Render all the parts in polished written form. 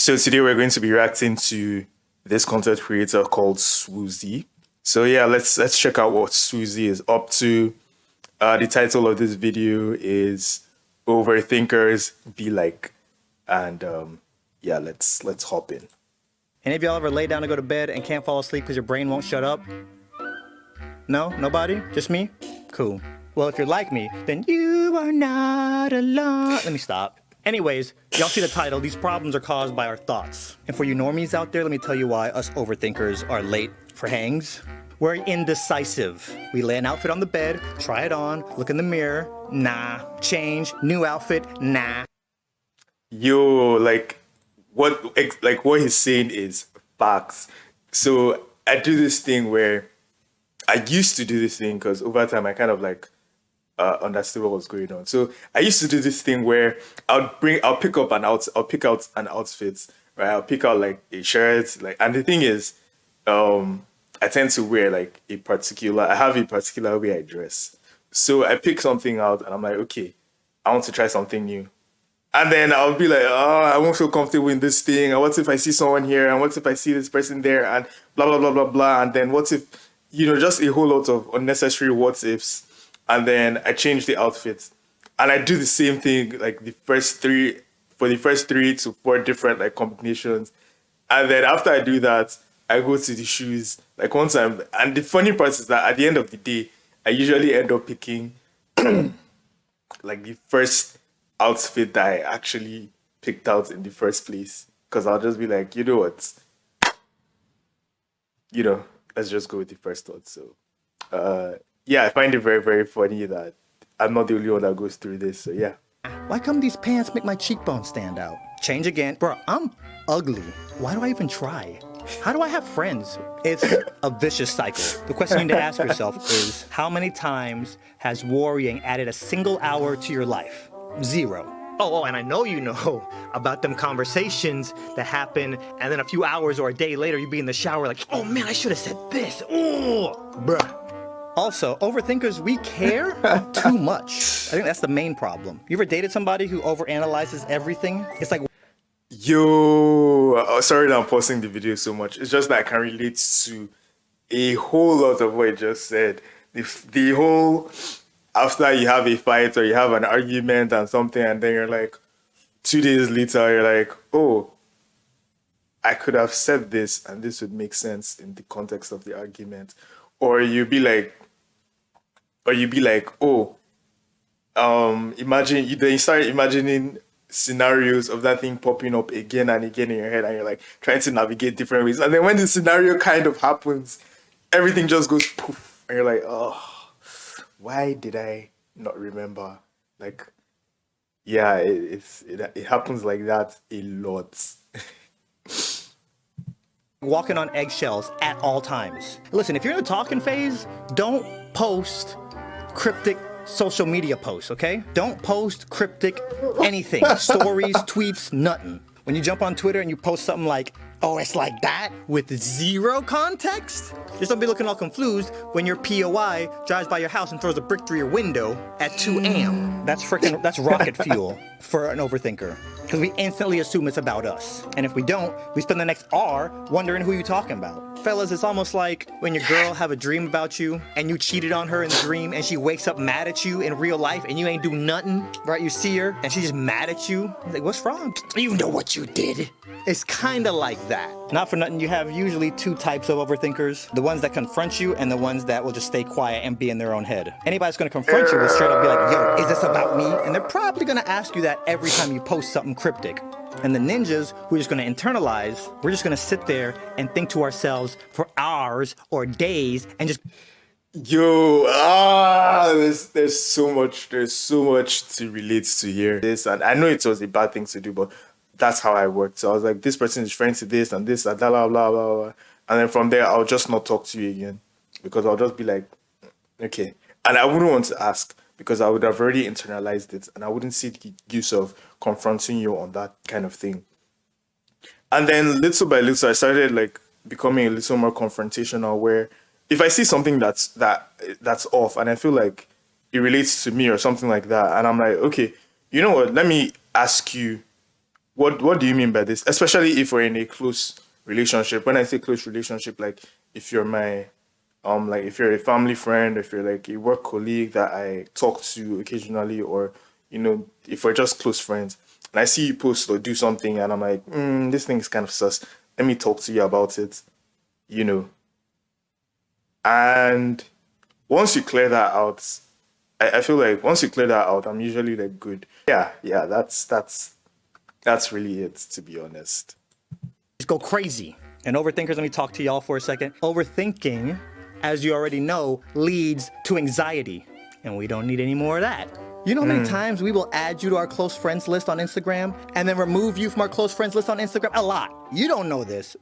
So today we're going to be reacting to this content creator called Swoozy. So yeah, let's check out what Swoozy is up to. The title of this video is Overthinkers Be Like, and yeah, let's hop in. Any of y'all ever lay down to go to bed and can't fall asleep because your brain won't shut up? No? Nobody? Just me? Cool. Well, if you're like me, then you are not alone. Let me stop. Anyways, y'all see the title. These problems are caused by our thoughts. And for you normies out there, let me tell you why us overthinkers are late for hangs. We're indecisive. We lay an outfit on the bed, try it on, look in the mirror, nah. Change, new outfit, nah. Yo, what he's saying is facts. So I do this thing where I used to do this thing because over time I kind of understood what was going on. So I used to do this thing where I'll pick out an outfit, right? I'll pick out like a shirt, and the thing is, I tend to wear I have a particular way I dress. So I pick something out and I'm like, okay, I want to try something new. And then I'll be like, oh, I won't feel comfortable in this thing. And what if I see someone here? And what if I see this person there? And blah, blah, blah, blah, blah. And then what if, just a whole lot of unnecessary what ifs. And then I change the outfit. And I do the same thing, for the first 3 to 4 different combinations. And then after I do that, I go to the shoes. One time, and the funny part is that at the end of the day, I usually end up picking the first outfit that I actually picked out in the first place. Because I'll just be like, you know what? Let's just go with the first thought. So, yeah, I find it very, very funny that I'm not the only one that goes through this. So, yeah. Why come these pants make my cheekbones stand out? Change again. Bro, I'm ugly. Why do I even try? How do I have friends? It's a vicious cycle. The question you need to ask yourself is, how many times has worrying added a single hour to your life? 0. Oh, and I know you know about them conversations that happen, and then a few hours or a day later, you be in the shower like, oh man, I should have said this. Oh, bruh. Also, overthinkers, we care too much. I think that's the main problem. You ever dated somebody who overanalyzes everything? It's like, yo, sorry that I'm pausing the video so much. It's just that I can relate to a whole lot of what you just said. The whole, after you have a fight or you have an argument and something, and then you're like, 2 days later, you're like, oh, I could have said this and this would make sense in the context of the argument. Or you'd be like, oh, imagine, then you start imagining scenarios of that thing popping up again and again in your head, and you're like trying to navigate different ways. And then when the scenario kind of happens, everything just goes poof. And you're like, oh, why did I not remember? Yeah, it happens like that a lot. walking on eggshells at all times. Listen, if you're in the talking phase, don't post cryptic social media posts, okay? Don't post cryptic anything. Stories, tweets, nothing. When you jump on Twitter and you post something like, oh, it's like that, with 0 context, just don't be looking all confused when your POI drives by your house and throws a brick through your window at 2 a.m. That's rocket fuel for an overthinker. Because we instantly assume it's about us. And if we don't, we spend the next hour wondering who you're talking about. Fellas, it's almost like when your girl have a dream about you and you cheated on her in the dream and she wakes up mad at you in real life and you ain't do nothing, right? You see her and she's just mad at you. You're like, what's wrong? You know what you did. It's kind of like that. Not for nothing, you have usually 2 types of overthinkers. The ones that confront you and the ones that will just stay quiet and be in their own head. Anybody that's gonna confront you will straight up be like, yo, is this about me? And they're probably gonna ask you that every time you post something cryptic. And the ninjas who are just gonna internalize, we're just gonna sit there and think to ourselves for hours or days and just... Yo, there's so much to relate to here. This, and I know it was a bad thing to do, but that's how I worked. So I was like, this person is friends to this and this and blah, blah, blah, blah, blah. And then from there, I'll just not talk to you again. Because I'll just be like, okay. And I wouldn't want to ask because I would have already internalized it and I wouldn't see the use of confronting you on that kind of thing. And then little by little, I started becoming a little more confrontational where if I see something that's off and I feel like it relates to me or something like that, and I'm like, okay, you know what, let me ask you What do you mean by this? Especially if we're in a close relationship. When I say close relationship, like if you're my like if you're a family friend, if you're like a work colleague that I talk to occasionally, or if we're just close friends, and I see you post or do something, and I'm like, this thing is kind of sus. Let me talk to you about it, you know. And once you clear that out, I feel like once you clear that out, I'm usually like good. Yeah, that's really it, to be honest. Just go crazy. And overthinkers, let me talk to y'all for a second. Overthinking, as you already know, leads to anxiety. And we don't need any more of that. You know how many times we will add you to our close friends list on Instagram and then remove you from our close friends list on Instagram? A lot. You don't know this,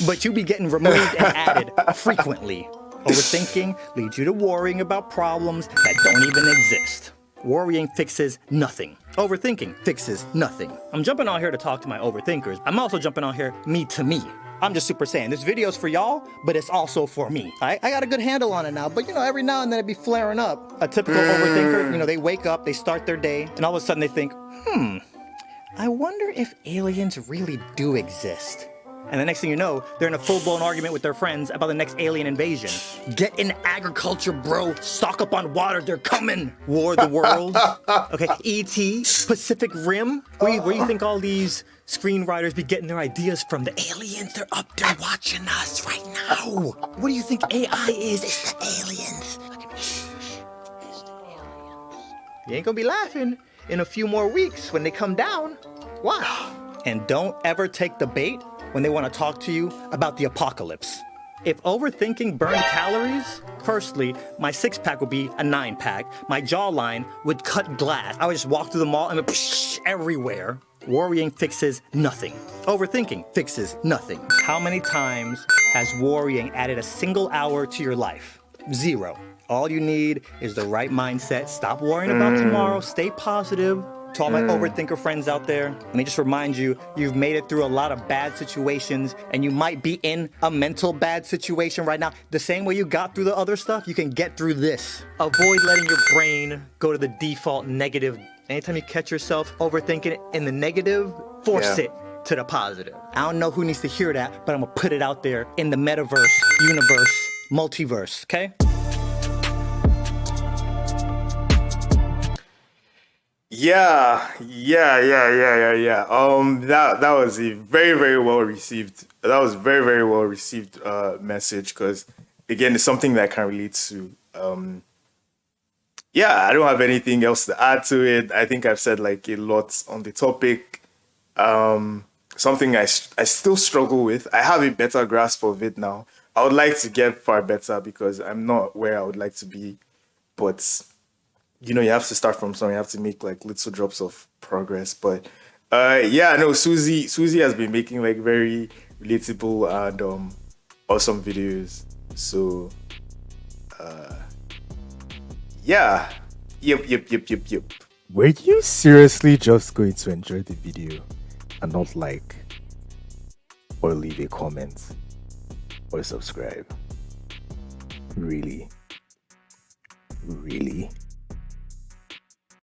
but you be getting removed and added frequently. Overthinking leads you to worrying about problems that don't even exist. Worrying fixes nothing. Overthinking fixes nothing. I'm jumping on here to talk to my overthinkers. I'm also jumping on here me to me. I'm just super saying, this video's for y'all, but it's also for me. I got a good handle on it now, but every now and then it'd be flaring up. A typical overthinker, they wake up, they start their day, and all of a sudden they think, I wonder if aliens really do exist. And the next thing you know, they're in a full-blown argument with their friends about the next alien invasion. Get in agriculture, bro. Stock up on water. They're coming. War the world. Okay, E.T., Pacific Rim. Where you think all these screenwriters be getting their ideas from? The aliens, they're up there watching us right now. What do you think AI is? It's the aliens. Look at me. It's the aliens. You ain't gonna be laughing in a few more weeks when they come down. Wow. And don't ever take the bait when they want to talk to you about the apocalypse. If overthinking burned calories, firstly, my six-pack would be a 9-pack. My jawline would cut glass. I would just walk through the mall and everywhere. Worrying fixes nothing. Overthinking fixes nothing. How many times has worrying added a single hour to your life? 0. All you need is the right mindset. Stop worrying about tomorrow. Stay positive. To all my overthinker friends out there, let me just remind you, you've made it through a lot of bad situations, and you might be in a mental bad situation right now. The same way you got through the other stuff, you can get through this. Avoid letting your brain go to the default negative. Anytime you catch yourself overthinking in the negative, force it to the positive. I don't know who needs to hear that, but I'm gonna put it out there in the metaverse, universe, multiverse, okay? Yeah. That was a very, very well received. That was very, very well received message, because again, it's something that I can relate to. I don't have anything else to add to it. I think I've said like a lot on the topic. Something I still struggle with. I have a better grasp of it now. I would like to get far better because I'm not where I would like to be, but you have to start from somewhere. You have to make like little drops of progress. But Susie has been making like very relatable and awesome videos. So Yep. Were you seriously just going to enjoy the video and not like or leave a comment or subscribe? Really?